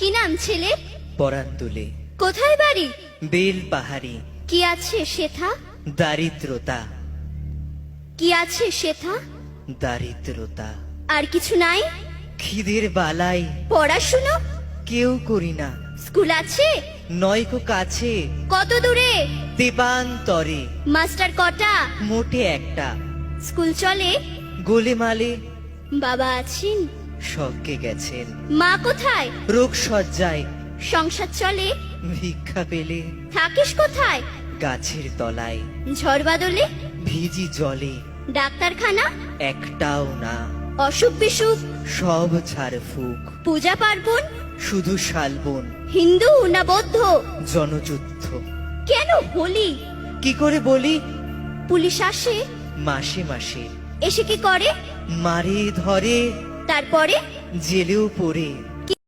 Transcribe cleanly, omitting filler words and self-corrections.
কি নাম ছেলে? পরান তুলে কোথায় বাড়ি? বেল পাহাড়ি। কি আছে সেথা? দারিদ্রতা, কি আছে সেথা? দারিদ্রতা। আর কিছু নাই? খিদের বালাই পড়াশুনো? কেউ করি না। স্কুল আছে? নয়কো কাছে, কত দূরে? দেবান্তরে। মাস্টার কটা? মোটে একটা। স্কুল চলে? গোলেমালে বাবা আছেন? স্বর্গে গেছেন। মা কোথায়? রোগ সজ্জায় সংসার চলে? ভিক্ষা পেলে থাকিস কোথায়? গাছের তলায়। ঝড় বাদলে? ভিজি জলে ডাক্তারখানা? একটাও না। অসুখ বিসুখ? সব ঝাড়ফুঁক। পূজা পার্বণ? শুধু শালবন। হিন্দু না বৌদ্ধ? জনযুদ্ধ। কেন হোলি? কি করে বলি? পুলিশ আসে? মাসে মাসে এসে কি করে? মারে ধরে, তারপরে? জেলেও পড়ে।